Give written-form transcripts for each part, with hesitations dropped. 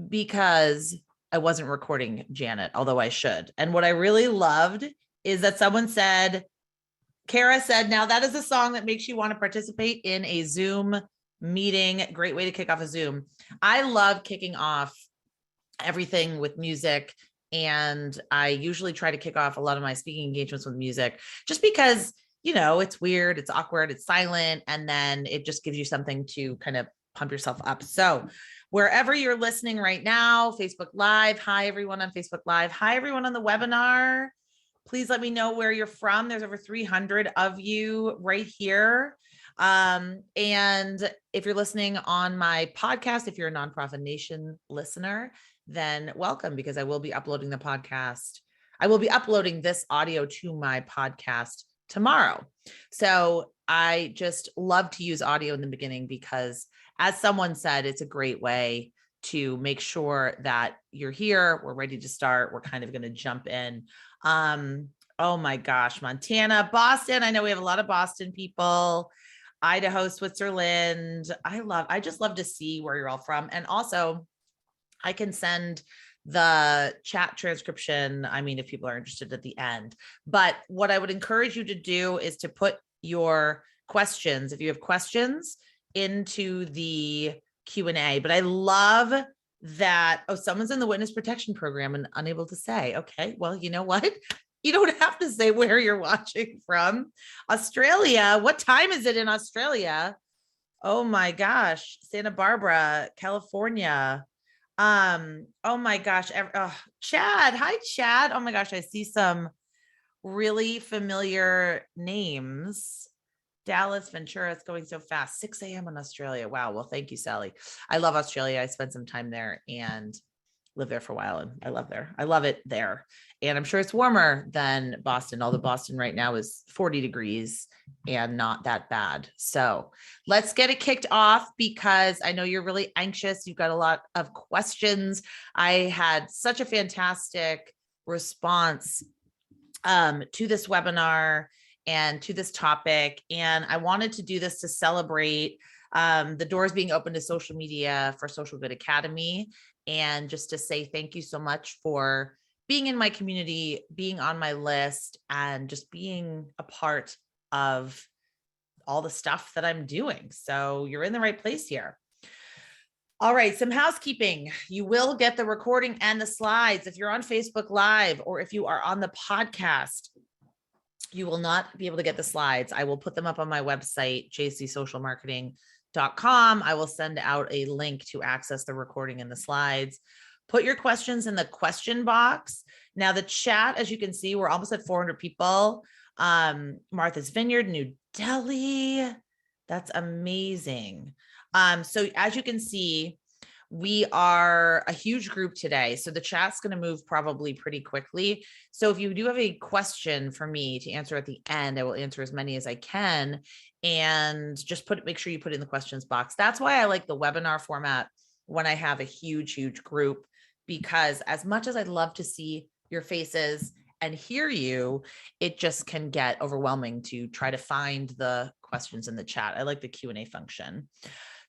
because I wasn't recording Janet, although I should. And what I really loved is that someone said, Kara said, now that is a song that makes you want to participate in a Zoom meeting. Great way to kick off a Zoom. I love kicking off everything with music. And I usually try to kick off a lot of my speaking engagements with music just because, it's weird, it's awkward, it's silent. And then it just gives you something to kind of pump yourself up. So wherever you're listening right now, Facebook Live. Hi, everyone on Facebook Live. Hi, everyone on the webinar. Please let me know where you're from. There's over 300 of you right here. And if you're listening on my podcast, if you're a Nonprofit Nation listener, then welcome, because I will be uploading the podcast. I will be uploading this audio to my podcast tomorrow. So I just love to use audio in the beginning because, as someone said, it's a great way to make sure that you're here. We're ready to start. We're kind of going to jump in. Oh my gosh, Montana, Boston. I know we have a lot of Boston people. Idaho, Switzerland. I just love to see where you're all from. And also, I can send the chat transcription, if people are interested, at the end. But what I would encourage you to do is to put your questions, if you have questions, into the Q&A. But I love that, someone's in the witness protection program and unable to say. Okay, well, you know what? You don't have to say where you're watching from. Australia. What time is it in Australia? Oh my gosh. Santa Barbara, California. Oh my gosh. Chad. Hi, Chad. Oh my gosh. I see some really familiar names. Dallas, Ventura. It's going so fast. 6 a.m. in Australia. Wow. Well, thank you, Sally. I love Australia. I spent some time there and lived there for a while, and I love it there. And I'm sure it's warmer than Boston, although Boston right now is 40 degrees and not that bad. So let's get it kicked off, because I know you're really anxious. You've got a lot of questions. I had such a fantastic response to this webinar and to this topic. And I wanted to do this to celebrate the doors being open to social media for Social Good Academy, and just to say thank you so much for being in my community, being on my list, and just being a part of all the stuff that I'm doing. So you're in the right place here. All right, some housekeeping. You will get the recording and the slides. If you're on Facebook Live, or if you are on the podcast, you will not be able to get the slides. I will put them up on my website, jcsocialmarketing.com. I will send out a link to access the recording and the slides. Put your questions in the question box. Now, the chat, as you can see, we're almost at 400 people. Martha's Vineyard, New Delhi. That's amazing. So as you can see, we are a huge group today. So the chat's going to move probably pretty quickly. So if you do have a question for me to answer at the end, I will answer as many as I can. And just make sure you put it in the questions box. That's why I like the webinar format when I have a huge, huge group, because as much as I'd love to see your faces and hear you, it just can get overwhelming to try to find the questions in the chat. I like the Q&A function.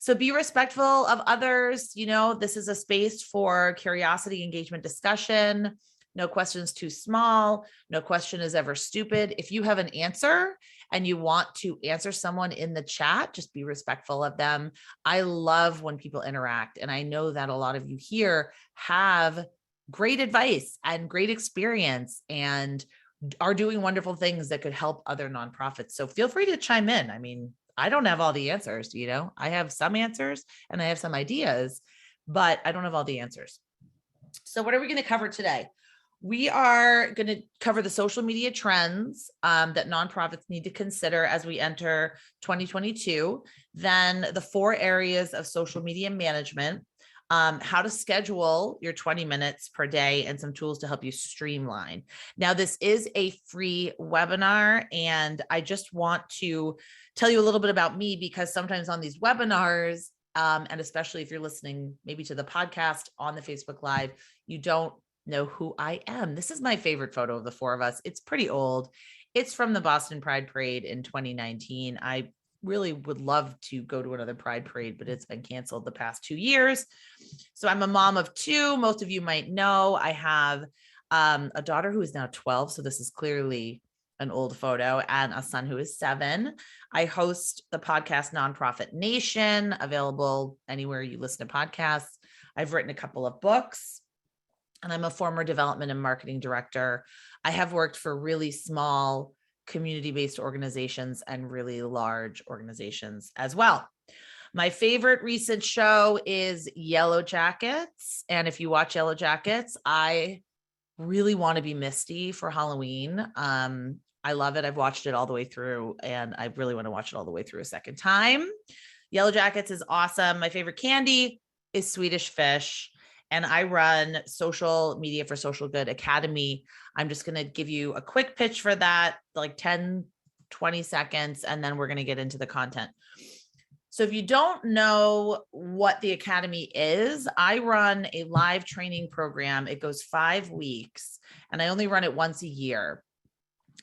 So be respectful of others. This is a space for curiosity, engagement, discussion. No question's too small. No question is ever stupid. If you have an answer and you want to answer someone in the chat, just be respectful of them. I love when people interact. And I know that a lot of you here have great advice and great experience and are doing wonderful things that could help other nonprofits. So feel free to chime in. I don't have all the answers, I have some answers and I have some ideas, but I don't have all the answers. So what are we going to cover today? We are going to cover the social media trends that nonprofits need to consider as we enter 2022. Then the 4 areas of social media management, how to schedule your 20 minutes per day, and some tools to help you streamline. Now, this is a free webinar, and I just want to tell you a little bit about me, because sometimes on these webinars, and especially if you're listening maybe to the podcast on the Facebook Live, you don't know who I am. This is my favorite photo of the 4 of us. It's pretty old. It's from the Boston Pride Parade in 2019. I really would love to go to another Pride Parade, but it's been canceled the past 2 years. So I'm a mom of 2. Most of you might know I have a daughter who is now 12. So this is clearly an old photo, and a son who is 7. I host the podcast Nonprofit Nation, available anywhere you listen to podcasts. I've written a couple of books, and I'm a former development and marketing director. I have worked for really small community-based organizations and really large organizations as well. My favorite recent show is Yellow Jackets. And if you watch Yellow Jackets, I really want to be Misty for Halloween. I love it. I've watched it all the way through, and I really want to watch it all the way through a second time. Yellow Jackets is awesome. My favorite candy is Swedish Fish, and I run Social Media for Social Good Academy. I'm just going to give you a quick pitch for that, like 10, 20 seconds, and then we're going to get into the content. So if you don't know what the Academy is, I run a live training program. It goes 5 weeks, and I only run it once a year.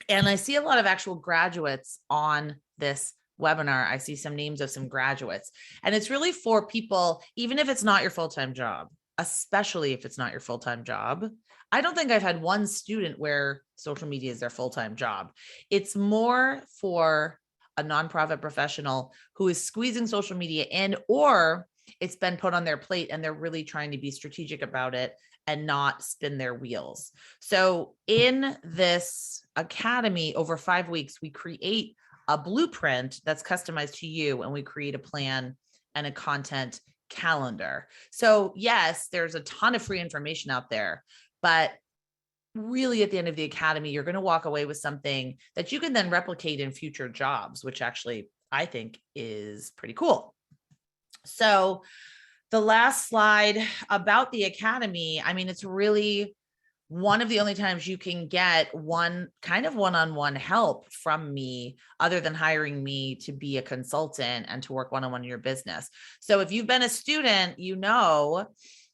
And I see a lot of actual graduates on this webinar. I see some names of some graduates, and it's really for people, even if it's not your full-time job, especially if it's not your full-time job. I don't think I've had one student where social media is their full-time job. It's more for a nonprofit professional who is squeezing social media in, or it's been put on their plate and they're really trying to be strategic about it and not spin their wheels. So in this academy, over 5 weeks, we create a blueprint that's customized to you, and we create a plan and a content calendar. So yes, there's a ton of free information out there, but really at the end of the academy, you're going to walk away with something that you can then replicate in future jobs, which actually I think is pretty cool. So the last slide about the academy, I mean, it's really one of the only times you can get one kind of one-on-one help from me, other than hiring me to be a consultant and to work one-on-one in your business. So if you've been a student, you know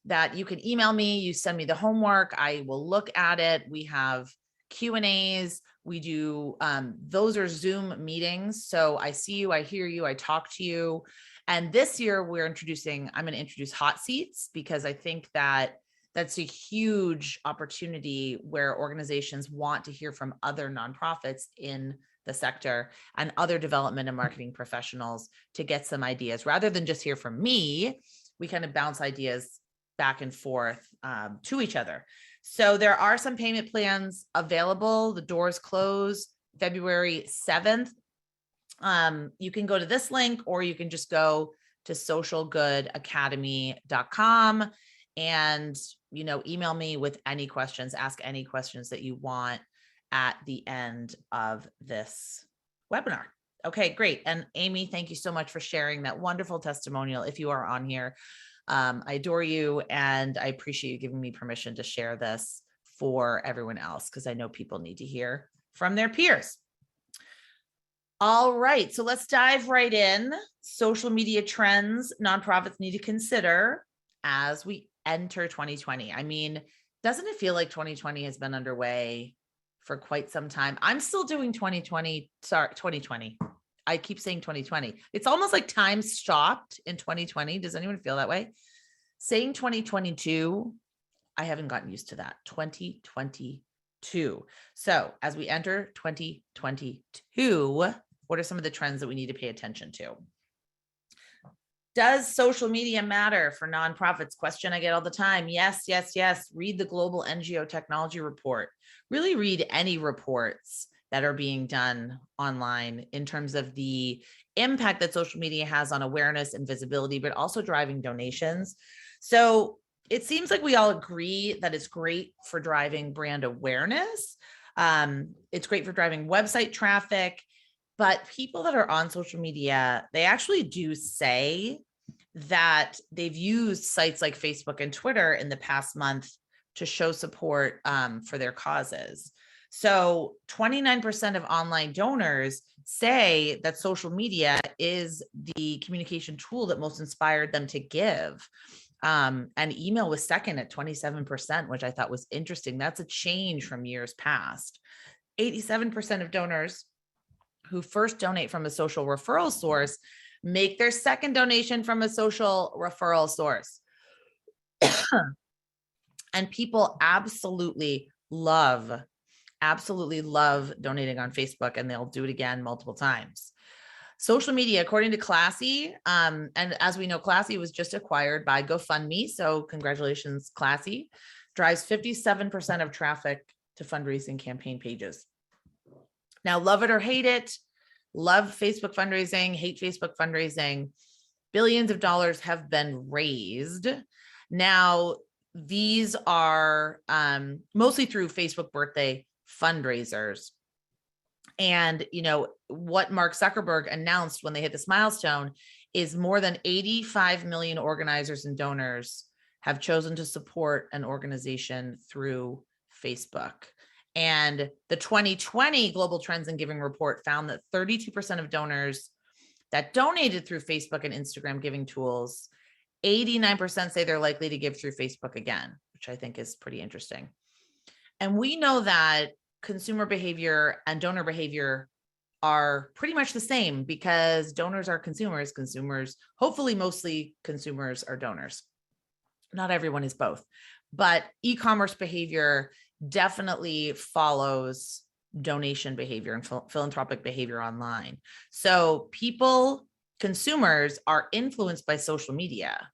that you can email me, you send me the homework, I will look at it. We have Q&As. We do, those are Zoom meetings. So I see you, I hear you, I talk to you. And this year I'm going to introduce hot seats, because I think that that's a huge opportunity where organizations want to hear from other nonprofits in the sector and other development and marketing professionals to get some ideas. Rather than just hear from me, we kind of bounce ideas back and forth to each other. So there are some payment plans available. The doors close February 7th. You can go to this link, or you can just go to socialgoodacademy.com and, email me with any questions, ask any questions that you want at the end of this webinar. Okay, great. And Amy, thank you so much for sharing that wonderful testimonial. If you are on here, I adore you, and I appreciate you giving me permission to share this for everyone else, because I know people need to hear from their peers. All right, so let's dive right in. Social media trends nonprofits need to consider as we enter 2020. I mean, doesn't it feel like 2020 has been underway for quite some time? I'm still doing 2020. I keep saying 2020. It's almost like time stopped in 2020. Does anyone feel that way? Saying 2022, I haven't gotten used to that. 2022. So as we enter 2022, what are some of the trends that we need to pay attention to? Does social media matter for nonprofits? Question I get all the time. Yes, yes, yes. Read the Global NGO Technology Report. Really read any reports that are being done online in terms of the impact that social media has on awareness and visibility, but also driving donations. So it seems like we all agree that it's great for driving brand awareness. It's great for driving website traffic, but people that are on social media, they actually do say that they've used sites like Facebook and Twitter in the past month to show support for their causes. So 29% of online donors say that social media is the communication tool that most inspired them to give. And email was second at 27%, which I thought was interesting. That's a change from years past. 87% of donors who first donate from a social referral source make their second donation from a social referral source. And people absolutely love donating on Facebook, and they'll do it again multiple times. Social media, according to Classy, and as we know, Classy was just acquired by GoFundMe. So congratulations, Classy, drives 57% of traffic to fundraising campaign pages. Now, love it or hate it, love Facebook fundraising, hate Facebook fundraising, billions of dollars have been raised. Now, these are mostly through Facebook birthday fundraisers. And, you know, what Mark Zuckerberg announced when they hit this milestone is more than 85 million organizers and donors have chosen to support an organization through Facebook. And the 2020 Global Trends in Giving report found that 32% of donors that donated through Facebook and Instagram giving tools, 89% say they're likely to give through Facebook again, which I think is pretty interesting. And we know that consumer behavior and donor behavior are pretty much the same because donors are consumers, hopefully mostly consumers are donors. Not everyone is both, but e-commerce behavior definitely follows donation behavior and philanthropic behavior online. So consumers are influenced by social media.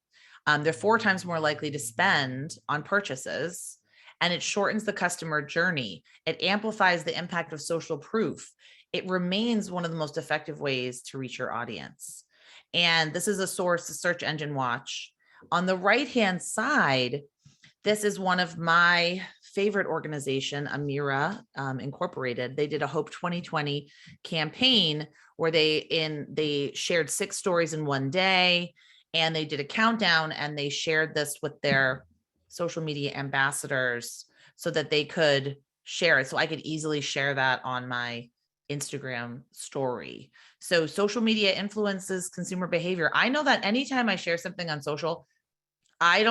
They're 4 times more likely to spend on purchases, and it shortens the customer journey. It amplifies the impact of social proof. It remains one of the most effective ways to reach your audience. And this is a source, the Search Engine Watch. On the right-hand side, this is one of my favorite organization, Amira Incorporated. They did a Hope 2020 campaign where they shared 6 stories in one day, and they did a countdown, and they shared this with their social media ambassadors so that they could share it. So I could easily share that on my Instagram story. So social media influences consumer behavior. I know that anytime I share something on social, I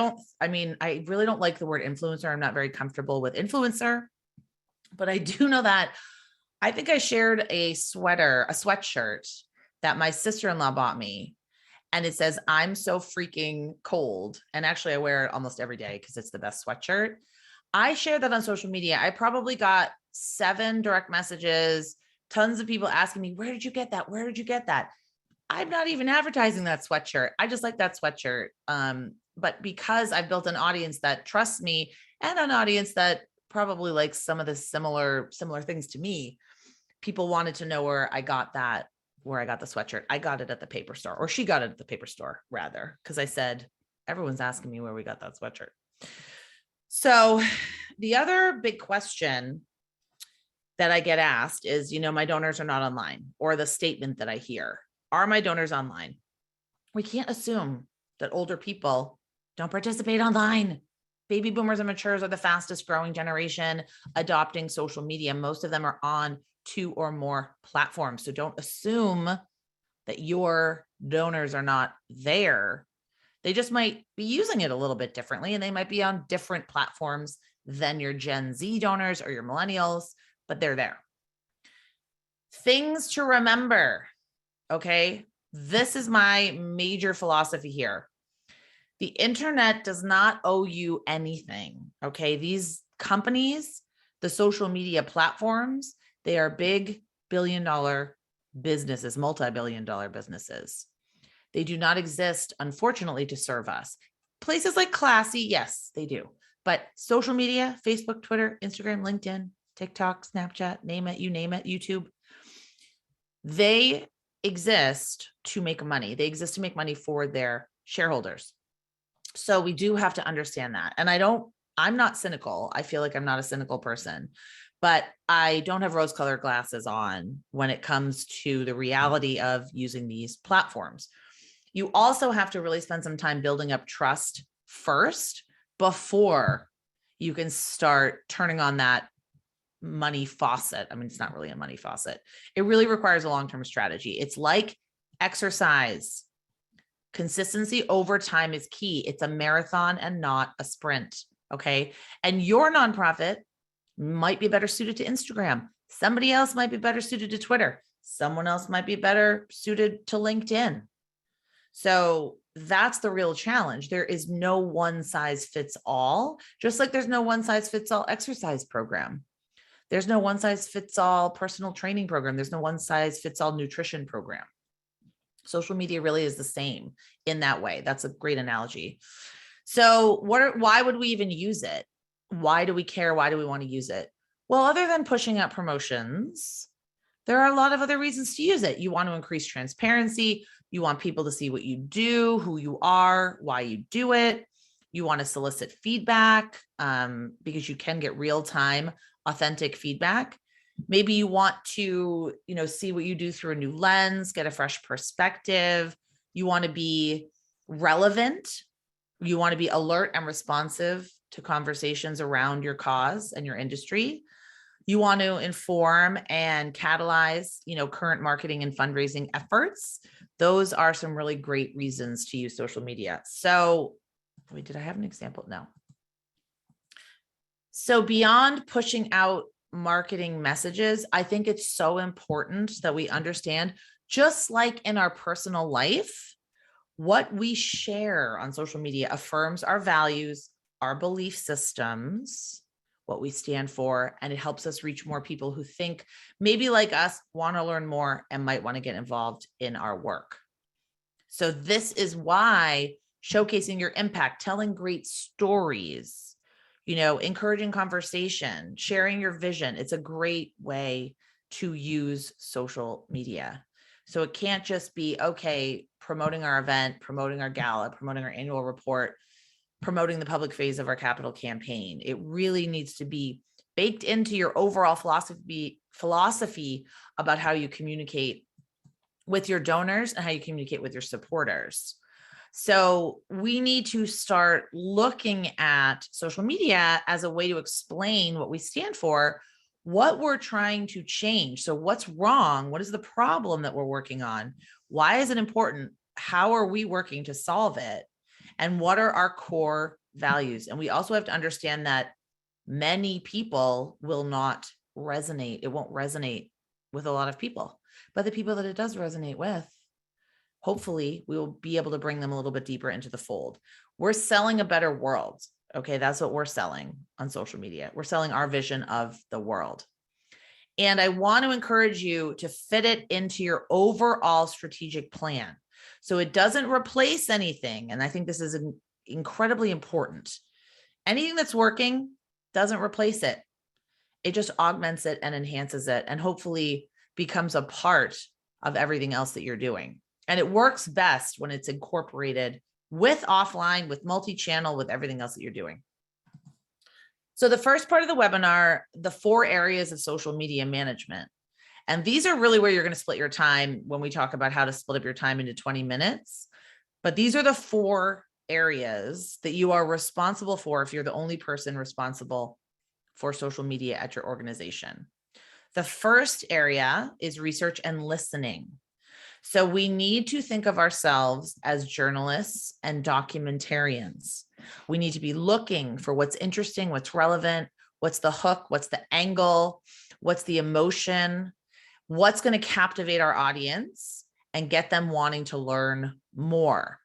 really don't like the word influencer. I'm not very comfortable with influencer, but I do know that I think I shared a sweatshirt that my sister-in-law bought me. And it says, "I'm so freaking cold." And actually I wear it almost every day because it's the best sweatshirt. I shared that on social media. I probably got 7 direct messages, tons of people asking me, "Where did you get that? Where did you get that?" I'm not even advertising that sweatshirt. I just like that sweatshirt. But because I've built an audience that trusts me and an audience that probably likes some of the similar things to me, people wanted to know where I got the sweatshirt. I got it at the paper store, or she got it at the paper store rather, because I said, everyone's asking me where we got that sweatshirt. So the other big question that I get asked is, my donors are not online, or the statement that I hear, are my donors online? We can't assume that older people don't participate online. Baby boomers and matures are the fastest growing generation adopting social media. Most of them are on 2 or more platforms. So don't assume that your donors are not there. They just might be using it a little bit differently, and they might be on different platforms than your Gen Z donors or your millennials, but they're there. Things to remember, okay? This is my major philosophy here. The internet does not owe you anything, okay? These companies, the social media platforms, they are big billion-dollar businesses, multi-billion-dollar businesses. They do not exist, unfortunately, to serve us. Places like Classy, yes, they do. But social media, Facebook, Twitter, Instagram, LinkedIn, TikTok, Snapchat, name it, YouTube, they exist to make money. They exist to make money for their shareholders. So we do have to understand that. And I'm not cynical. I feel like I'm not a cynical person, but I don't have rose-colored glasses on when it comes to the reality of using these platforms. You also have to really spend some time building up trust first before you can start turning on that money faucet. I mean, it's not really a money faucet. It really requires a long-term strategy. It's like exercise. Consistency over time is key. It's a marathon and not a sprint. Okay. And your nonprofit might be better suited to Instagram. Somebody else might be better suited to Twitter. Someone else might be better suited to LinkedIn. So that's the real challenge. There is no one size fits all, just like there's no one size fits all exercise program. There's no one size fits all personal training program. There's no one size fits all nutrition program. Social media really is the same in that way. That's a great analogy. So why would we even use it? Why do we care? Why do we want to use it? Well, other than pushing out promotions, there are a lot of other reasons to use it. You want to increase transparency. You want people to see what you do, who you are, why you do it. You want to solicit feedback because you can get real-time, authentic feedback. Maybe you want to, see what you do through a new lens, get a fresh perspective. You want to be relevant. You want to be alert and responsive to conversations around your cause and your industry. You want to inform and catalyze, current marketing and fundraising efforts. Those are some really great reasons to use social media. So, wait, did I have an example? No. So beyond pushing out marketing messages, I think it's so important that we understand, just like in our personal life, what we share on social media affirms our values, our belief systems, what we stand for, and it helps us reach more people who think maybe like us, want to learn more, and might want to get involved in our work. So this is why showcasing your impact, telling great stories, encouraging conversation, sharing your vision, it's a great way to use social media. So it can't just be, okay, promoting our event, promoting our gala, promoting our annual report, promoting the public phase of our capital campaign. It really needs to be baked into your overall philosophy about how you communicate with your donors and how you communicate with your supporters. So we need to start looking at social media as a way to explain what we stand for, what we're trying to change. So what's wrong? What is the problem that we're working on? Why is it important? How are we working to solve it? And what are our core values? And we also have to understand that many people will not resonate. It won't resonate with a lot of people, but the people that it does resonate with, hopefully we will be able to bring them a little bit deeper into the fold. We're selling a better world. Okay. That's what we're selling on social media. We're selling our vision of the world. And I want to encourage you to fit it into your overall strategic plan. So it doesn't replace anything. And I think this is incredibly important. Anything that's working doesn't replace it. It just augments it and enhances it, and hopefully becomes a part of everything else that you're doing. And it works best when it's incorporated with offline, with multi-channel, with everything else that you're doing. So the first part of the webinar, the 4 areas of social media management. And these are really where you're going to split your time when we talk about how to split up your time into 20 minutes. But these are the 4 areas that you are responsible for if you're the only person responsible for social media at your organization. The first area is research and listening. So we need to think of ourselves as journalists and documentarians. We need to be looking for what's interesting, what's relevant, what's the hook, what's the angle, what's the emotion, what's going to captivate our audience and get them wanting to learn more.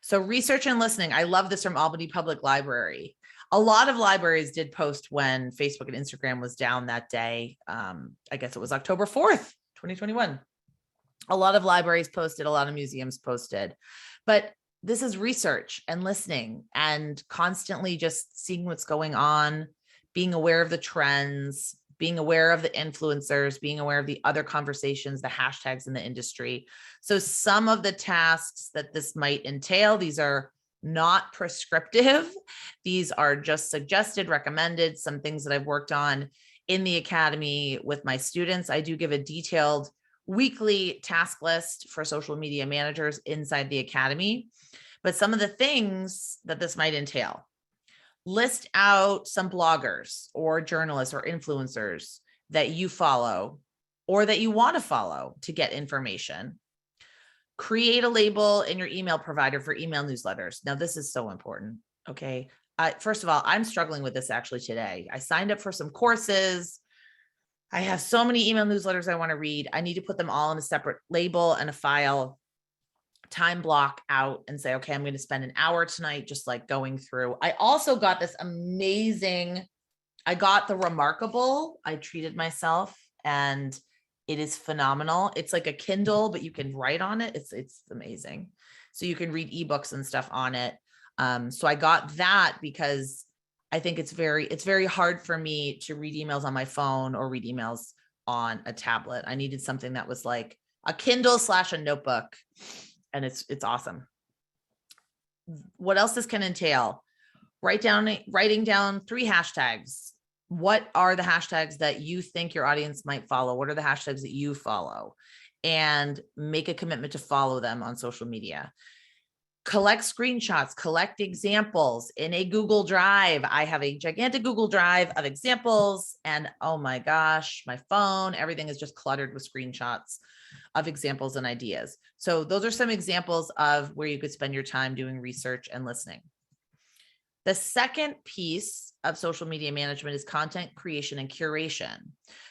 So research and listening. I love this from Albany Public Library. A lot of libraries did post when Facebook and Instagram was down that day. I guess it was October 4th, 2021. A lot of libraries posted, a lot of museums posted, but this is research and listening and constantly just seeing what's going on, being aware of the trends, being aware of the influencers, being aware of the other conversations, the hashtags in the industry. So some of the tasks that this might entail, these are not prescriptive. These are just suggested, recommended, some things that I've worked on in the academy with my students. I do give a detailed weekly task list for social media managers inside the academy, but some of the things that this might entail: list out some bloggers or journalists or influencers that you follow or that you want to follow to get information. Create a label in your email provider for email newsletters. Now, this is so important. Okay. First of all, I'm struggling with this actually today. I signed up for some courses. I have so many email newsletters I want to read. I need to put them all in a separate label and a file, time block out and say, okay, I'm going to spend an hour tonight just like going through. I also got this amazing, I got the Remarkable. I treated myself and it is phenomenal. It's like a Kindle, but you can write on it. It's amazing. So you can read ebooks and stuff on it. So I got that because I think it's very hard for me to read emails on my phone or read emails on a tablet. I needed something that was like a Kindle / a notebook, and it's awesome. What else this can entail? Writing down 3 hashtags. What are the hashtags that you think your audience might follow? What are the hashtags that you follow? And make a commitment to follow them on social media. Collect screenshots, collect examples in a Google Drive. I have a gigantic Google Drive of examples, and oh my gosh, my phone, everything is just cluttered with screenshots of examples and ideas. So those are some examples of where you could spend your time doing research and listening. The second piece of social media management is content creation and curation.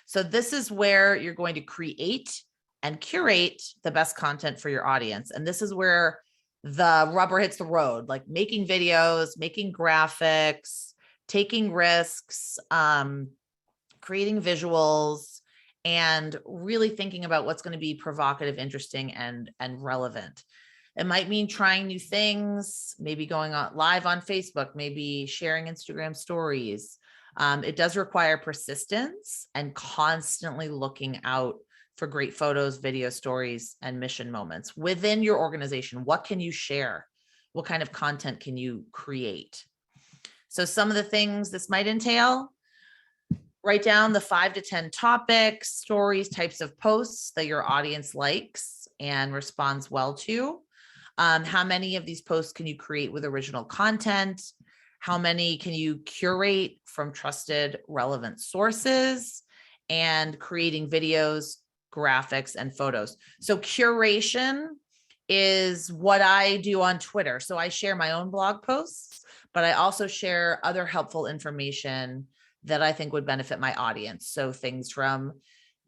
So this is where you're going to create and curate the best content for your audience. And this is where the rubber hits the road, like making videos, making graphics, taking risks, creating visuals, and really thinking about what's going to be provocative, interesting, and relevant. It might mean trying new things, maybe going on live on Facebook, maybe sharing Instagram stories. It does require persistence and constantly looking out for great photos, video stories, and mission moments within your organization. What can you share? What kind of content can you create? So some of the things this might entail: write down the 5 to 10 topics, stories, types of posts that your audience likes and responds well to. How many of these posts can you create with original content? How many can you curate from trusted, relevant sources? And creating videos, graphics, and photos. So curation is what I do on Twitter. So I share my own blog posts, but I also share other helpful information that I think would benefit my audience. So things from,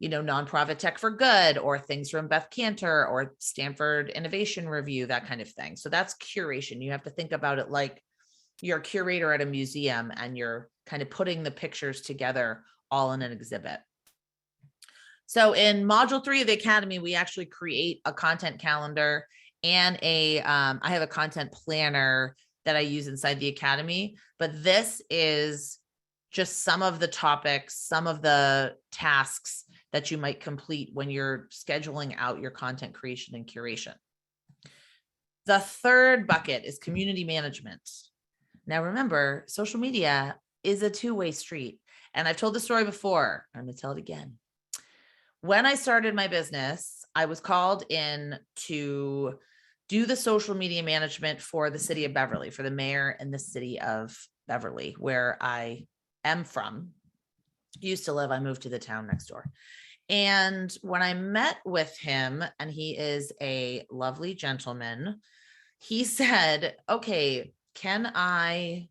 Nonprofit Tech for Good, or things from Beth Cantor or Stanford Innovation Review, that kind of thing. So that's curation. You have to think about it like you're a curator at a museum and you're kind of putting the pictures together all in an exhibit. So in module 3 of the Academy, we actually create a content calendar and I have a content planner that I use inside the Academy, but this is just some of the topics, some of the tasks that you might complete when you're scheduling out your content creation and curation. The third bucket is community management. Now remember, social media is a two-way street. And I've told the story before, I'm going to tell it again. When I started my business, I was called in to do the social media management for the city of Beverly, for the mayor in the city of Beverly, where I am from. Used to live, I moved to the town next door. And when I met with him, and he is a lovely gentleman, he said, okay, can I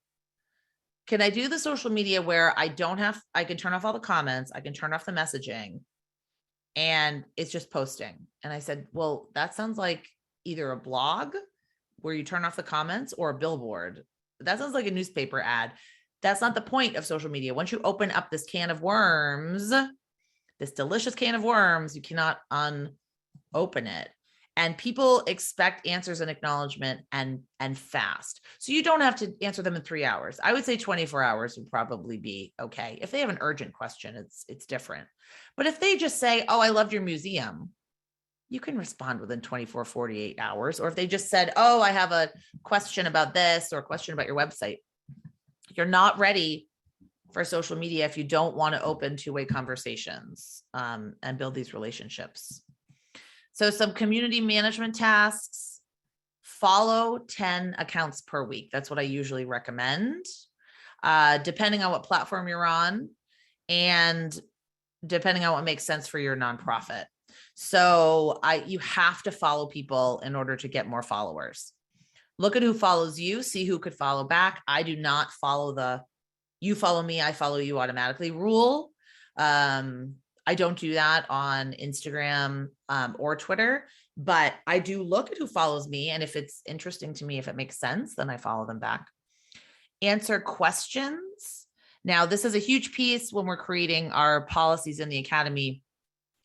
do the social media where I can turn off all the comments, I can turn off the messaging, and it's just posting? And I said, well, that sounds like either a blog where you turn off the comments or a billboard. That sounds like a newspaper ad. That's not the point of social media. Once you open up this can of worms, this delicious can of worms, you cannot unopen it. And people expect answers and acknowledgement and fast. So you don't have to answer them in 3 hours. I would say 24 hours would probably be okay. If they have an urgent question, it's different. But if they just say, oh, I loved your museum, you can respond within 24, 48 hours. Or if they just said, oh, I have a question about this or a question about your website. You're not ready for social media if you don't want to open two-way conversations and build these relationships. So some community management tasks: follow 10 accounts per week. That's what I usually recommend, depending on what platform you're on and depending on what makes sense for your nonprofit. So you have to follow people in order to get more followers. Look at who follows you, see who could follow back. I do not follow the you follow me, I follow you automatically rule. I don't do that on Instagram or Twitter, but I do look at who follows me. And if it's interesting to me, if it makes sense, then I follow them back. Answer questions. Now, this is a huge piece when we're creating our policies in the academy.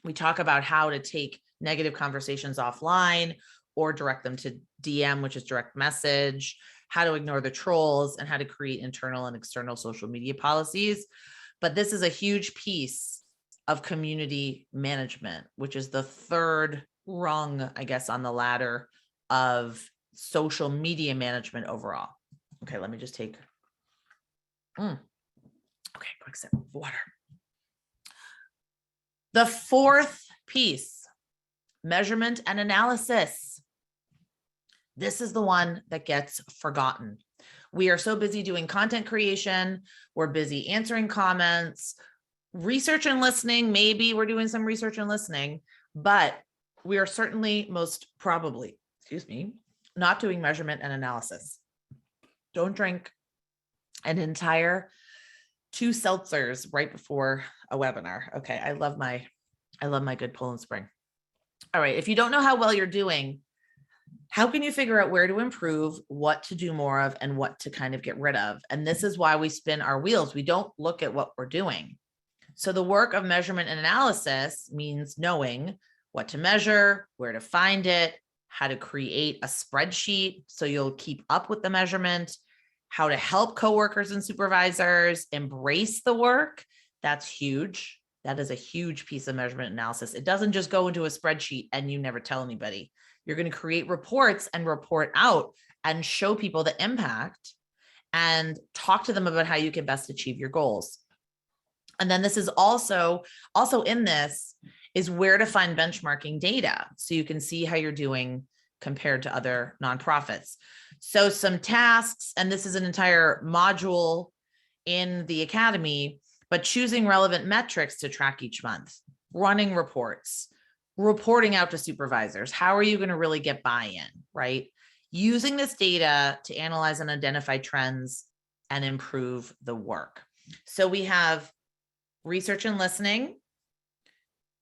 We talk about how to take negative conversations offline or direct them to DM, which is direct message, how to ignore the trolls, and how to create internal and external social media policies. But this is a huge piece of community management, which is the third rung, I guess, on the ladder of social media management overall. Okay, let me just take, okay, quick sip of water. The fourth piece, measurement and analysis. This is the one that gets forgotten. We are so busy doing content creation. We're busy answering comments, research and listening. Maybe we're doing some research and listening, but we are certainly most probably, not doing measurement and analysis. Don't drink an entire 2 seltzers right before a webinar. Okay. I love my good Poland Spring. All right. If you don't know how well you're doing, how can you figure out where to improve, what to do more of, and what to kind of get rid of? And this is why we spin our wheels. We don't look at what we're doing. So the work of measurement and analysis means knowing what to measure, where to find it, how to create a spreadsheet so you'll keep up with the measurement, how to help coworkers and supervisors embrace the work. That's huge. That is a huge piece of measurement analysis. It doesn't just go into a spreadsheet and you never tell anybody. You're going to create reports and report out and show people the impact and talk to them about how you can best achieve your goals. And then this is also in this is where to find benchmarking data so you can see how you're doing compared to other nonprofits. So some tasks, and this is an entire module in the academy, but choosing relevant metrics to track each month, running reports, reporting out to supervisors. How are you going to really get buy-in, right? Using this data to analyze and identify trends and improve the work. So we have research and listening,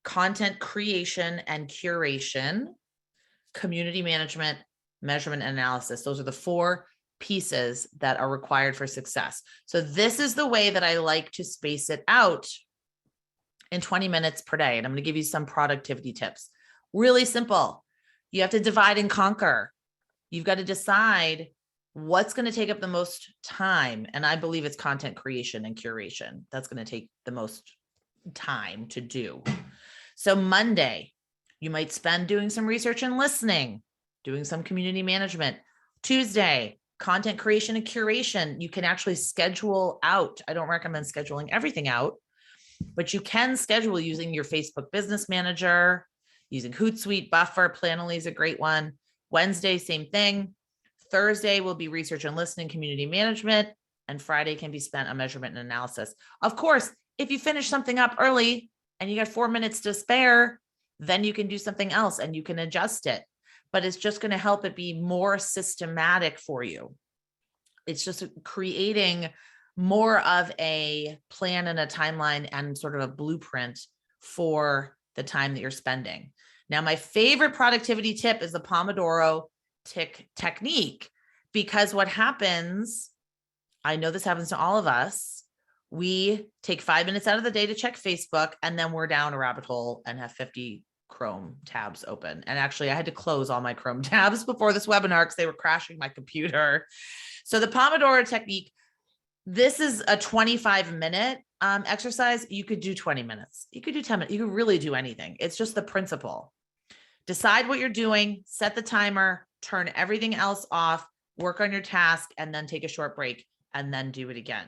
content creation and curation, community management, measurement and analysis. Those are the 4 pieces that are required for success. So this is the way that I like to space it out in 20 minutes per day. And I'm going to give you some productivity tips. Really simple. You have to divide and conquer. You've got to decide what's going to take up the most time. And I believe it's content creation and curation. That's going to take the most time to do. So Monday, you might spend doing some research and listening, doing some community management. Tuesday, content creation and curation. You can actually schedule out. I don't recommend scheduling everything out, but you can schedule using your Facebook Business Manager, using Hootsuite, Buffer, Planoly is a great one. Wednesday, same thing. Thursday will be research and listening, community management, and Friday can be spent on measurement and analysis. Of course, if you finish something up early and you got 4 minutes to spare, then you can do something else and you can adjust it. But it's just going to help it be more systematic for you. It's just creating more of a plan and a timeline and sort of a blueprint for the time that you're spending. Now, my favorite productivity tip is the Pomodoro tick technique, because what happens, I know this happens to all of us, we take 5 minutes out of the day to check Facebook, and then we're down a rabbit hole and have 50 Chrome tabs open. And actually, I had to close all my Chrome tabs before this webinar because they were crashing my computer. So the Pomodoro technique, this is a 25-minute exercise. You could do 20 minutes. You could do 10 minutes. You could really do anything. It's just the principle. Decide what you're doing, set the timer, turn everything else off, work on your task, and then take a short break and then do it again.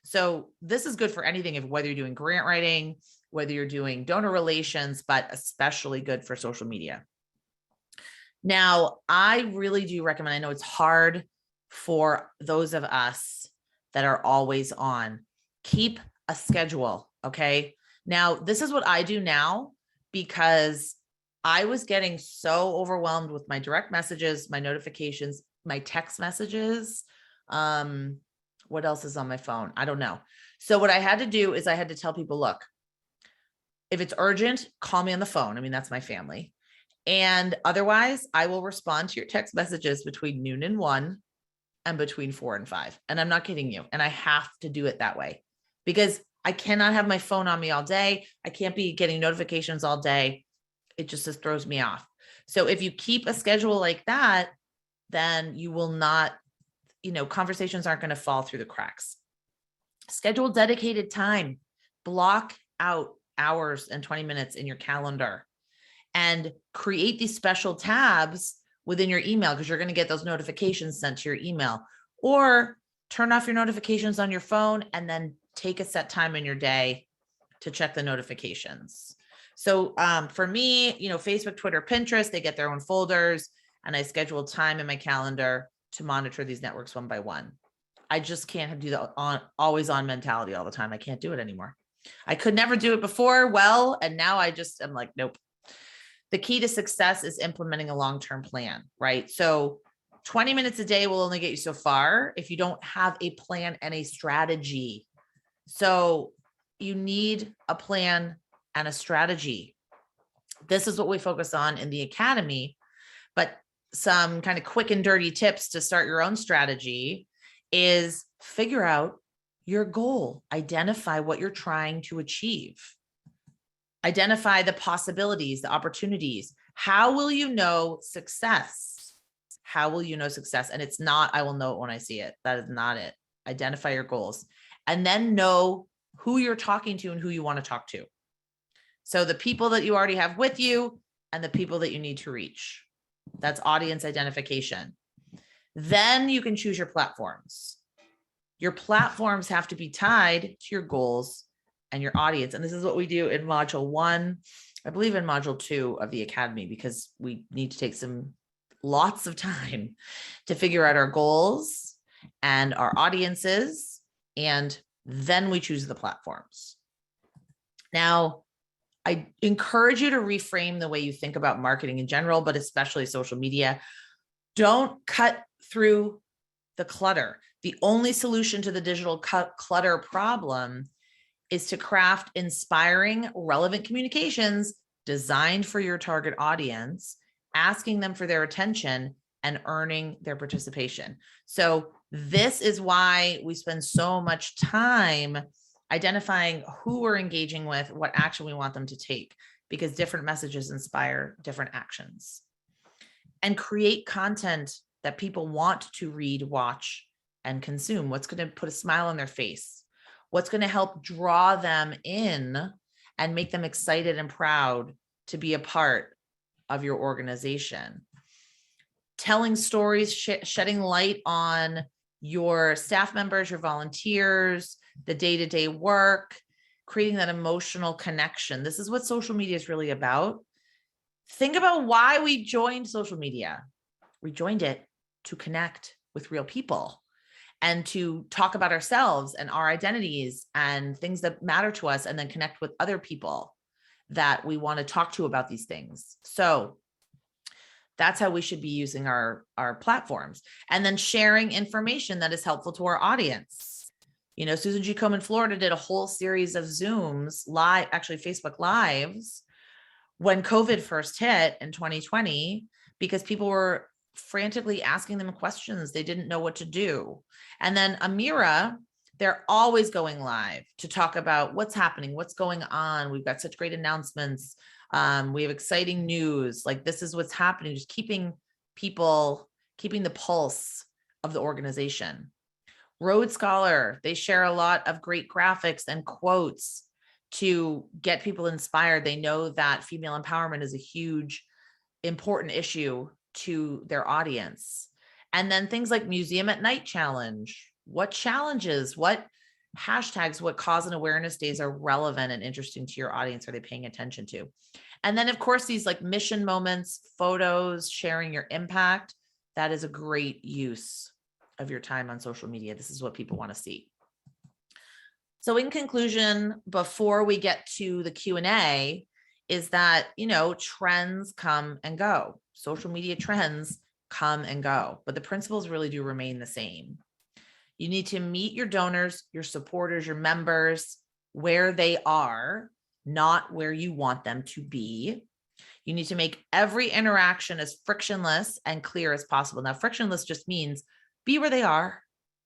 So this is good for anything, whether you're doing grant writing, whether you're doing donor relations, but especially good for social media. Now, I really do recommend, I know it's hard for those of us that are always on, keep a schedule, okay? Now, this is what I do now because I was getting so overwhelmed with my direct messages, my notifications, my text messages. What else is on my phone? I don't know. So what I had to do is I had to tell people, look, If it's urgent, call me on the phone. I mean, that's my family. And otherwise, I will respond to your text messages between noon and 1 and between 4 and 5. And I'm not kidding you. And I have to do it that way because I cannot have my phone on me all day. I can't be getting notifications all day. It just throws me off. So if you keep a schedule like that, then you will not, conversations aren't going to fall through the cracks. Schedule dedicated time, block out hours and 20 minutes in your calendar, and create these special tabs within your email because you're going to get those notifications sent to your email, or turn off your notifications on your phone and then take a set time in your day to check the notifications. So for me, Facebook, Twitter, Pinterest, they get their own folders, and I schedule time in my calendar to monitor these networks one by one. I just can't do the always on mentality all the time. I can't do it anymore. I could never do it before well, and now I'm like, nope. The key to success is implementing a long-term plan, right? So 20 minutes a day will only get you so far if you don't have a plan and a strategy. So you need a plan and a strategy. This is what we focus on in the academy, but some kind of quick and dirty tips to start your own strategy is figure out your goal, identify what you're trying to achieve, identify the possibilities, the opportunities. How will you know success? How will you know success? And it's not, I will know it when I see it. That is not it. Identify your goals and then know who you're talking to and who you want to talk to. So the people that you already have with you and the people that you need to reach. That's audience identification. Then you can choose your platforms. Your platforms have to be tied to your goals and your audience. And this is what we do in module 1, I believe in module 2 of the academy, because we need to take lots of time to figure out our goals and our audiences. And then we choose the platforms. Now, I encourage you to reframe the way you think about marketing in general, but especially social media. Don't cut through the clutter. The only solution to the digital clutter problem is to craft inspiring, relevant communications designed for your target audience, asking them for their attention and earning their participation. So this is why we spend so much time identifying who we're engaging with, what action we want them to take, because different messages inspire different actions. And create content that people want to read, watch, and consume. What's going to put a smile on their face? What's going to help draw them in and make them excited and proud to be a part of your organization? Telling stories, shedding light on your staff members, your volunteers, the day-to-day work, creating that emotional connection. This is what social media is really about. Think about why we joined social media. We joined it to connect with real people and to talk about ourselves and our identities and things that matter to us, and then connect with other people that we want to talk to about these things. So that's how we should be using our platforms, and then sharing information that is helpful to our audience. Susan G. Komen, Florida did a whole series of Zooms live, actually Facebook Lives, when COVID first hit in 2020, because people were frantically asking them questions. They didn't know what to do. And then Amira, they're always going live to talk about what's happening, what's going on. We've got such great announcements. We have exciting news. Like, this is what's happening. Just keeping the pulse of the organization. Road Scholar, they share a lot of great graphics and quotes to get people inspired. They know that female empowerment is a huge, important issue to their audience. And then things like Museum at Night Challenge. What challenges, what hashtags, what cause and awareness days are relevant and interesting to your audience? Are they paying attention to? And then, of course, these like mission moments, photos, sharing your impact. That is a great use of your time on social media. This is what people want to see. So in conclusion, before we get to the Q&A, is that, trends come and go. Social media trends come and go, but the principles really do remain the same. You need to meet your donors, your supporters, your members where they are, not where you want them to be. You need to make every interaction as frictionless and clear as possible. Now, frictionless just means be where they are.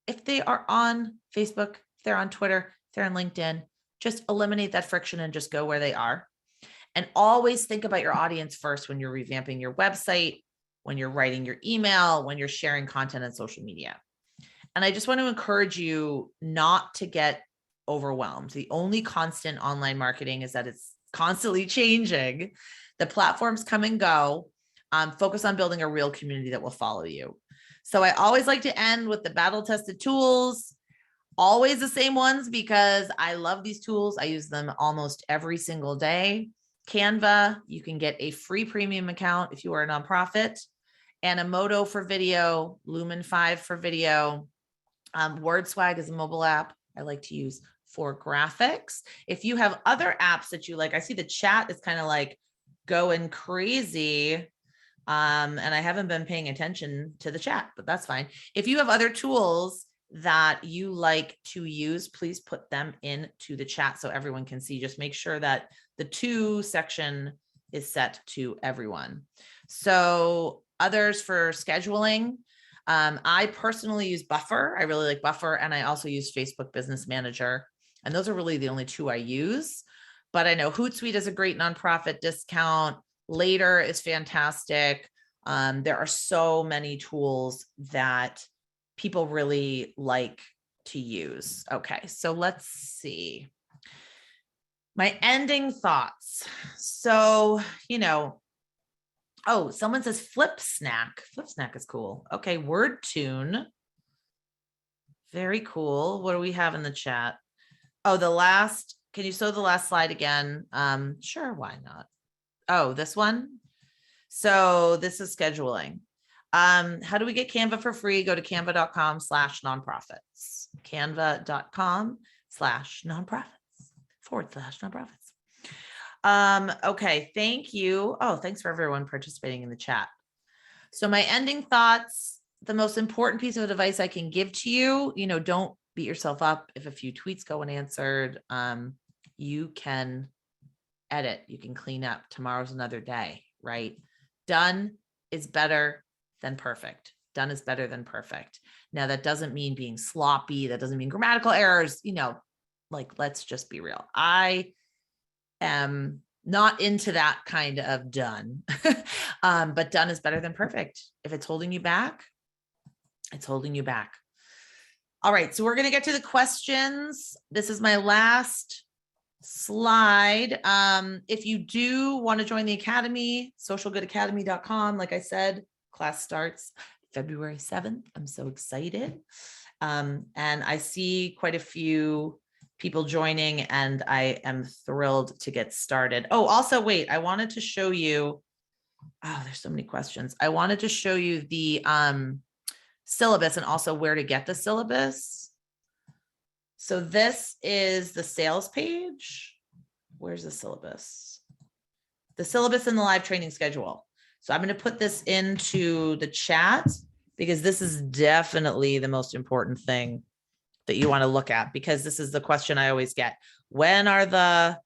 If they are on Facebook, if they're on Twitter, if they're on LinkedIn, just eliminate that friction and just go where they are. And always think about your audience first when you're revamping your website, when you're writing your email, when you're sharing content on social media. And I just want to encourage you not to get overwhelmed. The only constant online marketing is that it's constantly changing. The platforms come and go. Focus on building a real community that will follow you. So I always like to end with the battle-tested tools, always the same ones, because I love these tools. I use them almost every single day. Canva, you can get a free premium account if you are a nonprofit. Animoto for video, Lumen 5 for video. WordSwag is a mobile app I like to use for graphics. If you have other apps that you like, I see the chat is kind of like going crazy. And I haven't been paying attention to the chat, but that's fine. If you have other tools that you like to use, please put them into the chat so everyone can see. Just make sure that the to section is set to everyone. So others for scheduling. I personally use Buffer. I really like Buffer. And I also use Facebook Business Manager. And those are really the only two I use. But I know Hootsuite is a great nonprofit discount. Later is fantastic. There are so many tools that people really like to use. Okay, so let's see. My ending thoughts. So, oh, someone says Flip Snack. Flip Snack is cool. Okay, WordTune. Very cool. What do we have in the chat? Oh, can you show the last slide again? Sure, why not? Oh, this one. So this is scheduling. How do we get Canva for free? Go to canva.com/nonprofits. Canva.com/nonprofits/nonprofits. Okay, thank you. Oh, thanks for everyone participating in the chat. So my ending thoughts, the most important piece of advice I can give to you, don't beat yourself up if a few tweets go unanswered. You can edit, you can clean up. Tomorrow's another day, right? Done is better than perfect. Done is better than perfect. Now, that doesn't mean being sloppy. That doesn't mean grammatical errors, let's just be real. I am not into that kind of done, but done is better than perfect. If it's holding you back, it's holding you back. All right, so we're going to get to the questions. This is my last slide. If you do want to join the Academy, socialgoodacademy.com. Like I said, class starts February 7th. I'm so excited. And I see quite a few people joining, and I am thrilled to get started. Oh, also, wait, I wanted to show you, there's so many questions. I wanted to show you the syllabus and also where to get the syllabus. So this is the sales page. Where's the syllabus? The syllabus and the live training schedule. So I'm going to put this into the chat because this is definitely the most important thing that you want to look at, because this is the question I always get. When are the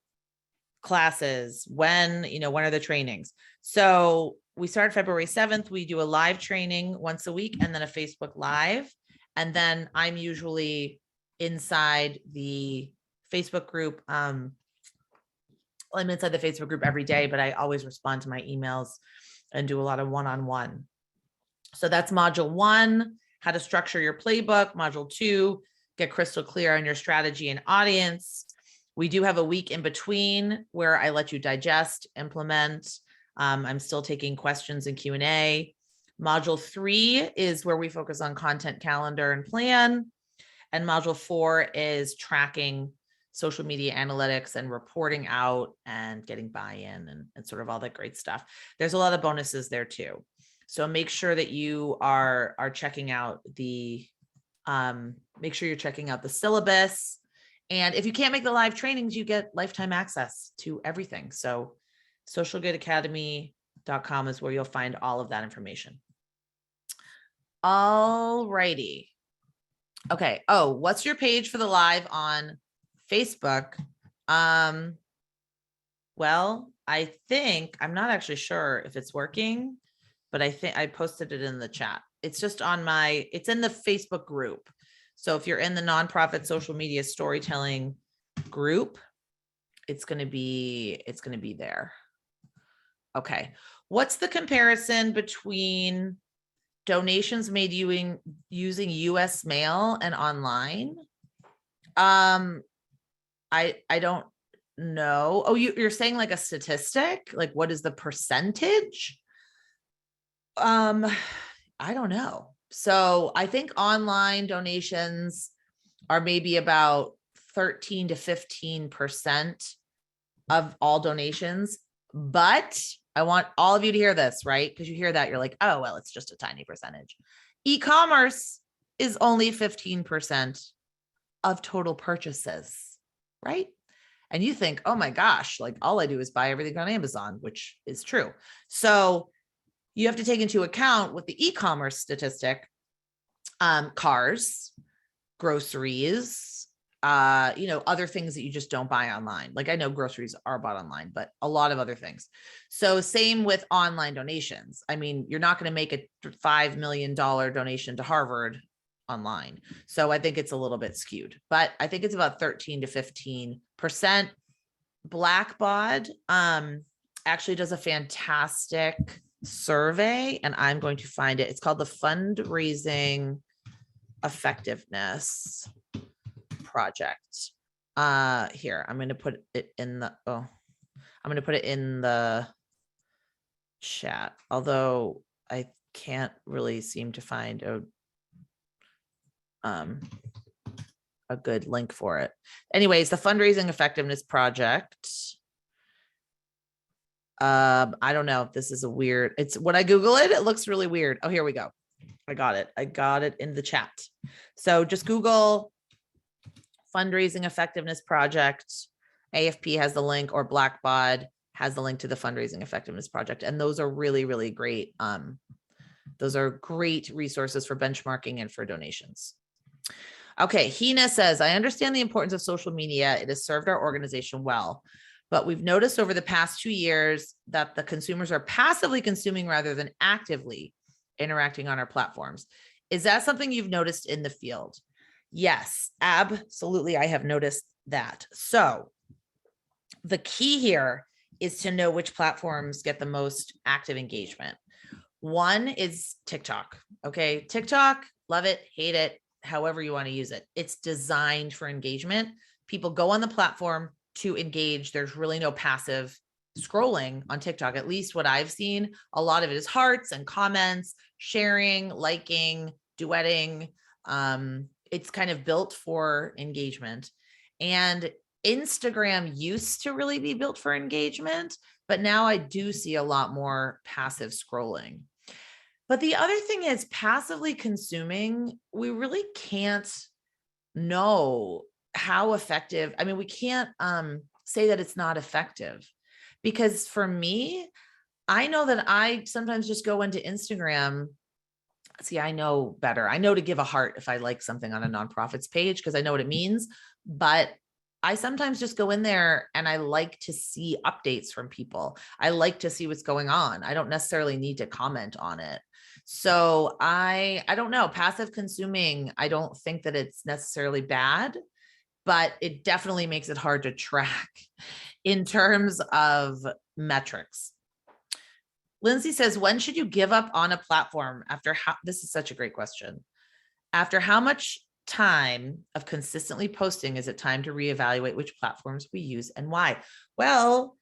classes? When are the trainings? So we start February 7th. We do a live training once a week and then a Facebook Live. And then I'm usually inside the Facebook group. I'm inside the Facebook group every day, but I always respond to my emails and do a lot of one-on-one. So that's module 1, how to structure your playbook. Module 2, get crystal clear on your strategy and audience. We do have a week in between where I let you digest, implement. I'm still taking questions and Q&A. Module 3 is where we focus on content, calendar, and plan. And module 4 is tracking social media analytics and reporting out and getting buy-in and sort of all that great stuff. There's a lot of bonuses there too. So make sure that you are checking out the, make sure you're checking out the syllabus. And if you can't make the live trainings, you get lifetime access to everything. So socialgoodacademy.com is where you'll find all of that information. All righty. Okay. Oh, what's your page for the live on Facebook? Well, I think, I'm not actually sure if it's working, but I think I posted it in the chat. It's just on it's in the Facebook group. So if you're in the nonprofit social media storytelling group, it's going to be there. Okay. What's the comparison between donations made using US mail and online? I don't know. Oh, you're saying like a statistic? Like what is the percentage? I don't know. So I think online donations are maybe about 13 to 15% of all donations. But I want all of you to hear this, right? Because you hear that, you're like, oh, well, it's just a tiny percentage. E-commerce is only 15% of total purchases, right? And you think, oh my gosh, like all I do is buy everything on Amazon, which is true. So you have to take into account with the e-commerce statistic, cars, groceries, other things that you just don't buy online. Like I know groceries are bought online, but a lot of other things. So same with online donations. I mean, you're not going to make a $5 million donation to Harvard online. So I think it's a little bit skewed, but I think it's about 13 to 15%. Blackbaud actually does a fantastic survey, and I'm going to find it. It's called the Fundraising Effectiveness Project. Here, I'm going to put it in the chat, although I can't really seem to find a good link for it. Anyways, the Fundraising Effectiveness Project. I don't know if this is it's when I Google it, it looks really weird. Oh, here we go. I got it in the chat. So just Google Fundraising Effectiveness Project. AFP has the link, or Blackbaud has the link to the Fundraising Effectiveness Project. And those are really, really great. Those are great resources for benchmarking and for donations. Okay, Hina says, I understand the importance of social media. It has served our organization well, but we've noticed over the past 2 years that the consumers are passively consuming rather than actively interacting on our platforms. Is that something you've noticed in the field? Yes, absolutely. I have noticed that. So the key here is to know which platforms get the most active engagement. One is TikTok. Okay, TikTok, love it, hate it, however you want to use it. It's designed for engagement. People go on the platform to engage. There's really no passive scrolling on TikTok. At least what I've seen, a lot of it is hearts and comments, sharing, liking, duetting. It's kind of built for engagement. And Instagram used to really be built for engagement, but now I do see a lot more passive scrolling. But the other thing is passively consuming, we really can't know how effective. I mean, we can't say that it's not effective, because for me, I know that I sometimes just go into Instagram. See, I know better. I know to give a heart if I like something on a nonprofit's page, because I know what it means. But I sometimes just go in there and I like to see updates from people. I like to see what's going on. I don't necessarily need to comment on it. So I don't know, passive consuming, I don't think that it's necessarily bad, but it definitely makes it hard to track in terms of metrics. Lindsay says, when should you give up on a platform this is such a great question. After how much time of consistently posting is it time to reevaluate which platforms we use and why? Well,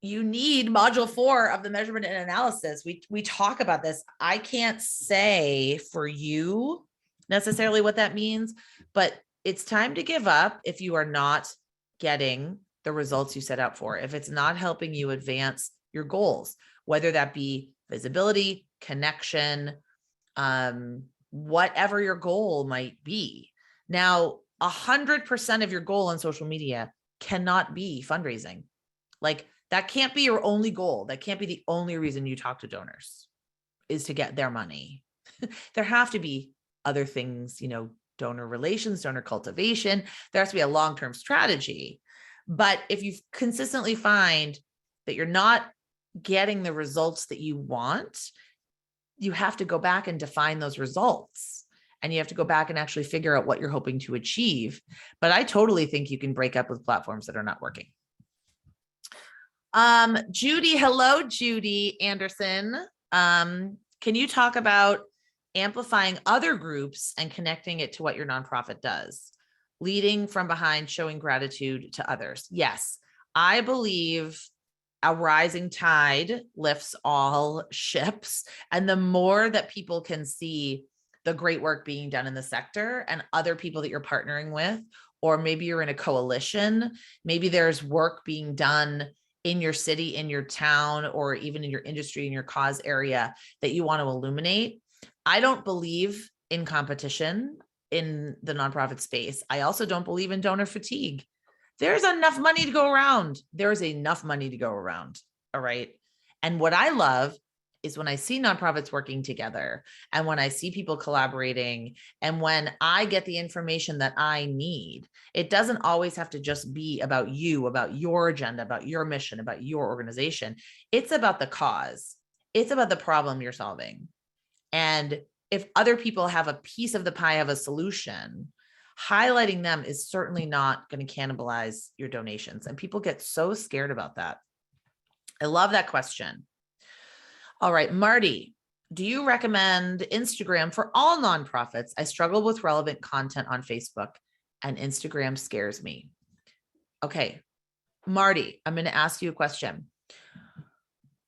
you need module 4 of the measurement and analysis. We talk about this. I can't say for you necessarily what that means, but it's time to give up if you are not getting the results you set out for, if it's not helping you advance your goals, whether that be visibility, connection, whatever your goal might be. Now, 100% of your goal on social media cannot be fundraising. Like, that can't be your only goal. That can't be the only reason you talk to donors, is to get their money. There have to be other things, donor relations, donor cultivation. There has to be a long-term strategy. But if you consistently find that you're not getting the results that you want, you have to go back and define those results. And you have to go back and actually figure out what you're hoping to achieve. But I totally think you can break up with platforms that are not working. Judy, hello, Judy Anderson. Can you talk about amplifying other groups and connecting it to what your nonprofit does? Leading from behind, showing gratitude to others. Yes, I believe a rising tide lifts all ships. And the more that people can see the great work being done in the sector and other people that you're partnering with, or maybe you're in a coalition, maybe there's work being done in your city, in your town, or even in your industry, in your cause area that you want to illuminate. I don't believe in competition in the nonprofit space. I also don't believe in donor fatigue. There's enough money to go around. There's enough money to go around. All right. And what I love is when I see nonprofits working together and when I see people collaborating and when I get the information that I need. It doesn't always have to just be about you, about your agenda, about your mission, about your organization. It's about the cause. It's about the problem you're solving. And if other people have a piece of the pie, have a solution, highlighting them is certainly not going to cannibalize your donations. And people get so scared about that. I love that question. All right, Marty, do you recommend Instagram for all nonprofits? I struggle with relevant content on Facebook and Instagram scares me. Okay, Marty, I'm going to ask you a question.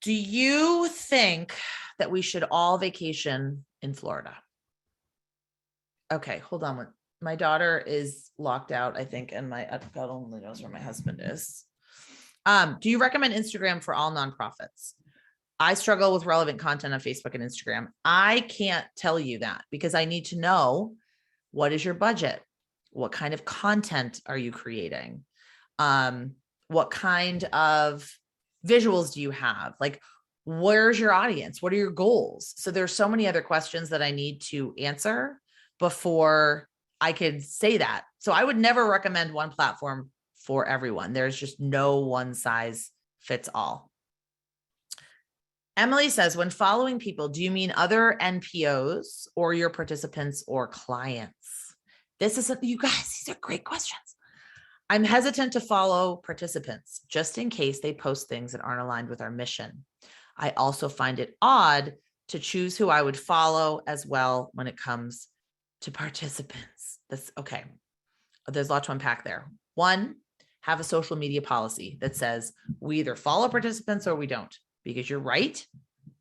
Do you think that we should all vacation in Florida? Okay, hold on. My daughter is locked out, I think, and God only knows where my husband is. Do you recommend Instagram for all nonprofits? I struggle with relevant content on Facebook and Instagram. I can't tell you that because I need to know, what is your budget? What kind of content are you creating? What kind of visuals do you have? Like, where's your audience? What are your goals? So there's so many other questions that I need to answer before I could say that. So I would never recommend one platform for everyone. There's just no one size fits all. Emily says, when following people, do you mean other NPOs or your participants or clients? You guys, these are great questions. I'm hesitant to follow participants just in case they post things that aren't aligned with our mission. I also find it odd to choose who I would follow as well when it comes to participants. That's okay. There's a lot to unpack there. One, have a social media policy that says we either follow participants or we don't, because you're right.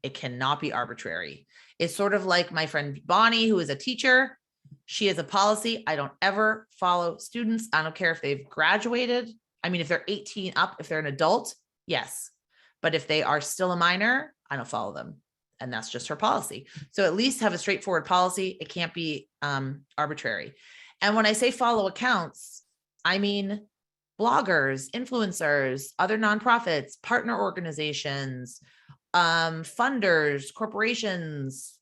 It cannot be arbitrary. It's sort of like my friend Bonnie, who is a teacher. She has a policy. I don't ever follow students. I don't care if they've graduated. I mean, if they're 18 up, if they're an adult, yes. But if they are still a minor, I don't follow them. And that's just her policy. So at least have a straightforward policy. It can't be arbitrary. And when I say follow accounts, I mean bloggers, influencers, other nonprofits, partner organizations, funders, corporations,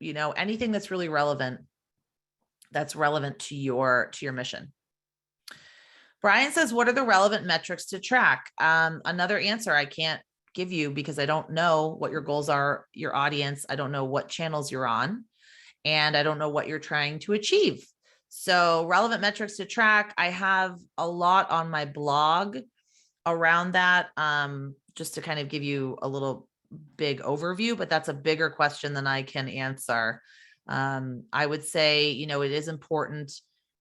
anything that's really relevant, that's relevant to your mission. Brian says, what are the relevant metrics to track? Another answer I can't give you because I don't know what your goals are, your audience. I don't know what channels you're on, and I don't know what you're trying to achieve. So relevant metrics to track, I have a lot on my blog around that, just to kind of give you a little big overview, but that's a bigger question than I can answer. I would say, it is important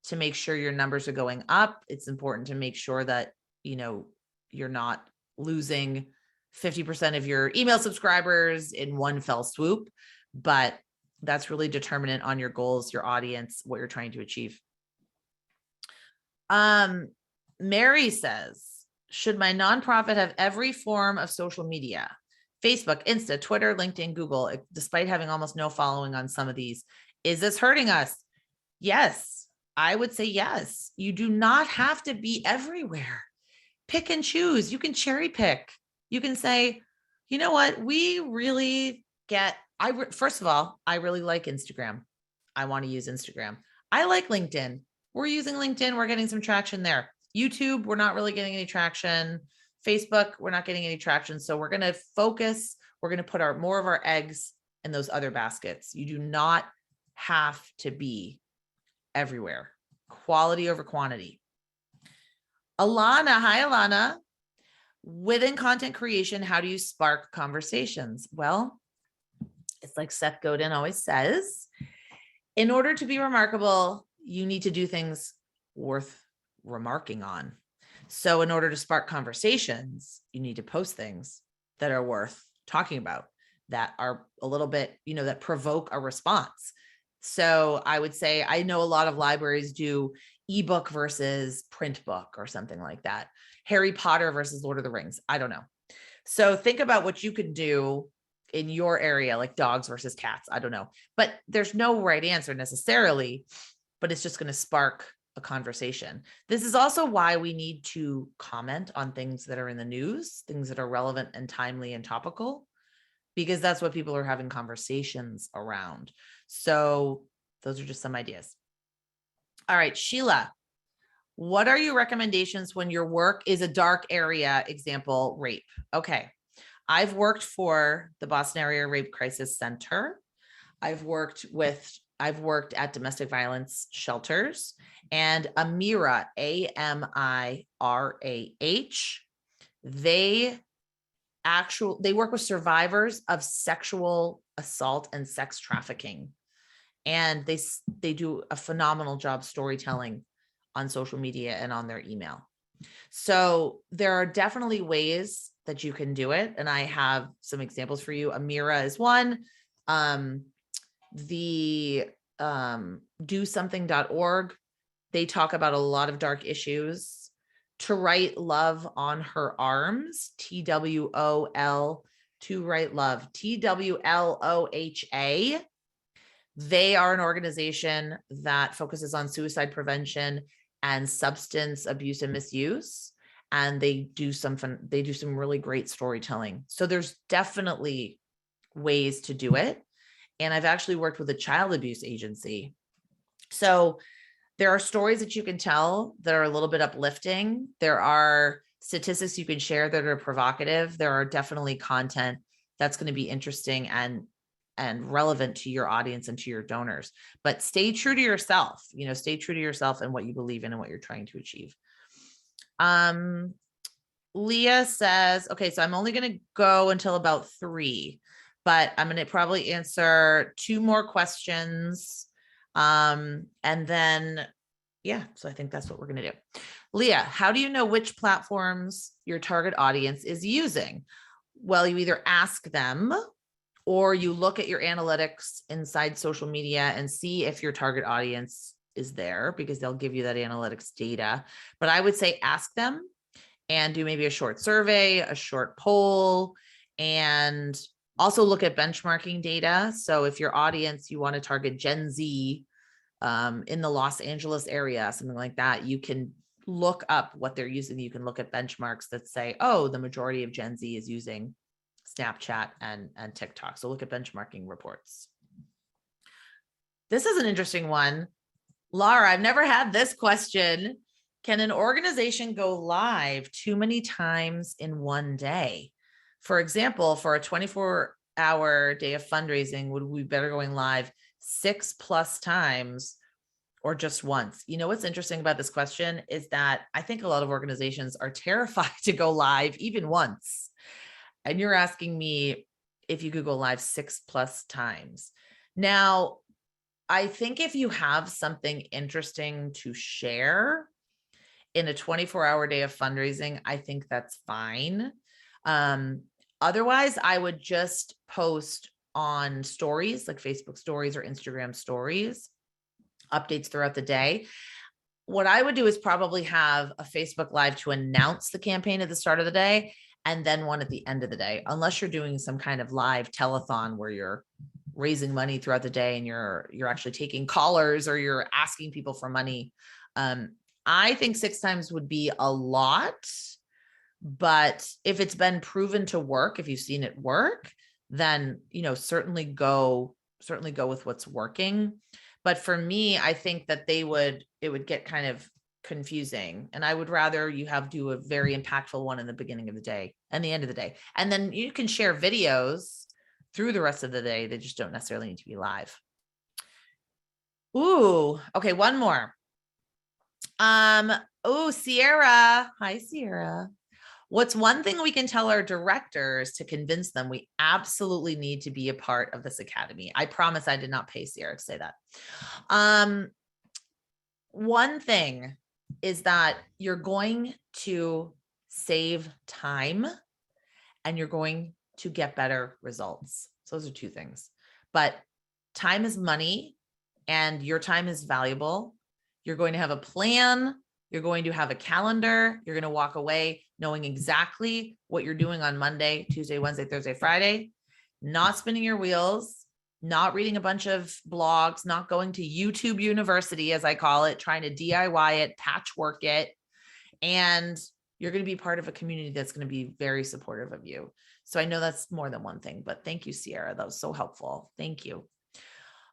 to make sure your numbers are going up. It's important to make sure that, you're not losing 50% of your email subscribers in one fell swoop, but that's really determinant on your goals, your audience, what you're trying to achieve. Mary says, should my nonprofit have every form of social media? Facebook, Insta, Twitter, LinkedIn, Google, despite having almost no following on some of these. Is this hurting us? Yes, I would say yes. You do not have to be everywhere. Pick and choose. You can cherry pick. You can say, you know what? We really get, first of all, I really like Instagram. I want to use Instagram. I like LinkedIn. We're using LinkedIn. We're getting some traction there. YouTube, we're not really getting any traction. Facebook, we're not getting any traction. So we're going to focus, we're going to put more of our eggs in those other baskets. You do not have to be everywhere. Quality over quantity. Alana, hi Alana. Within content creation, how do you spark conversations? Well, it's like Seth Godin always says, in order to be remarkable, you need to do things worth remarking on. So in order to spark conversations, you need to post things that are worth talking about, that are a little bit, that provoke a response. So I would say, I know a lot of libraries do ebook versus print book or something like that. Harry Potter versus Lord of the Rings. I don't know. So think about what you could do in your area, like dogs versus cats. I don't know, but there's no right answer necessarily, but it's just going to spark a conversation. This is also why we need to comment on things that are in the news, things that are relevant and timely and topical, because that's what people are having conversations around. So those are just some ideas. All right, Sheila, what are your recommendations when your work is a dark area, example, rape? Okay. I've worked for the Boston Area Rape Crisis Center. I've worked at domestic violence shelters, and Amirah, AMIRAH, they work with survivors of sexual assault and sex trafficking. And they do a phenomenal job storytelling on social media and on their email. So there are definitely ways that you can do it. And I have some examples for you. Amirah is one. The DoSomething.org, they talk about a lot of dark issues. To Write Love on Her Arms, TWOL, To Write Love, TWLOHA. They are an organization that focuses on suicide prevention and substance abuse and misuse. And they do some really great storytelling. So there's definitely ways to do it. And I've actually worked with a child abuse agency. So there are stories that you can tell that are a little bit uplifting. There are statistics you can share that are provocative. There are definitely content that's going to be interesting and relevant to your audience and to your donors. But stay true to yourself, stay true to yourself and what you believe in and what you're trying to achieve. Leah says, okay, so I'm only going to go until about 3, but I'm going to probably answer 2 more questions. And then, so I think that's what we're going to do. Leah, how do you know which platforms your target audience is using? Well, you either ask them or you look at your analytics inside social media and see if your target audience is there, because they'll give you that analytics data. But I would say ask them and do maybe a short survey, a short poll, and also look at benchmarking data. So if your audience, you want to target Gen Z in the Los Angeles area, something like that, you can look up what they're using. You can look at benchmarks that say, oh, the majority of Gen Z is using Snapchat and TikTok. So look at benchmarking reports. This is an interesting one. Laura, I've never had this question. Can an organization go live too many times in one day? For example, for a 24-hour day of fundraising, would we better going live 6+ times or just once? What's interesting about this question is that I think a lot of organizations are terrified to go live even once. And you're asking me if you could go live 6+ times. Now, I think if you have something interesting to share in a 24-hour day of fundraising, I think that's fine. Otherwise, I would just post on stories like Facebook stories or Instagram stories, updates throughout the day. What I would do is probably have a Facebook Live to announce the campaign at the start of the day, and then one at the end of the day, unless you're doing some kind of live telethon where you're raising money throughout the day and you're actually taking callers or you're asking people for money. I think 6 times would be a lot, but if it's been proven to work, if you've seen it work, then, certainly go with what's working. But for me, I think that it would get kind of confusing. And I would rather you do a very impactful one in the beginning of the day and the end of the day. And then you can share videos through the rest of the day. They just don't necessarily need to be live. Ooh, okay. One more. Oh, Sierra. Hi, Sierra. What's one thing we can tell our directors to convince them we absolutely need to be a part of this academy? I promise I did not pay Sierra to say that. One thing is that you're going to save time and you're going to get better results. So those are two things, but time is money and your time is valuable. You're going to have a plan. You're going to have a calendar. You're going to walk away knowing exactly what you're doing on Monday, Tuesday, Wednesday, Thursday, Friday, not spinning your wheels, not reading a bunch of blogs, not going to YouTube University, as I call it, trying to DIY it, patchwork it. And you're going to be part of a community that's going to be very supportive of you. So I know that's more than one thing, but thank you, Sierra. That was so helpful. Thank you.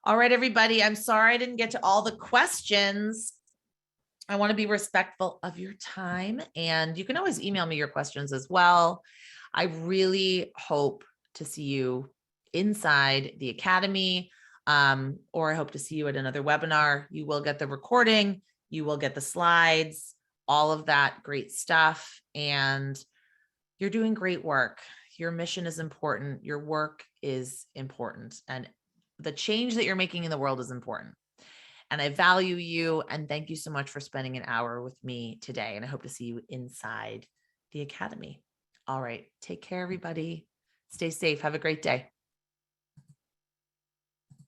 All right, everybody. I'm sorry I didn't get to all the questions. I want to be respectful of your time, and you can always email me your questions as well. I really hope to see you inside the academy, or I hope to see you at another webinar. You will get the recording, you will get the slides, all of that great stuff, and you're doing great work. Your mission is important. Your work is important, and the change that you're making in the world is important. And I value you. And thank you so much for spending an hour with me today. And I hope to see you inside the academy. All right. Take care, everybody. Stay safe. Have a great day.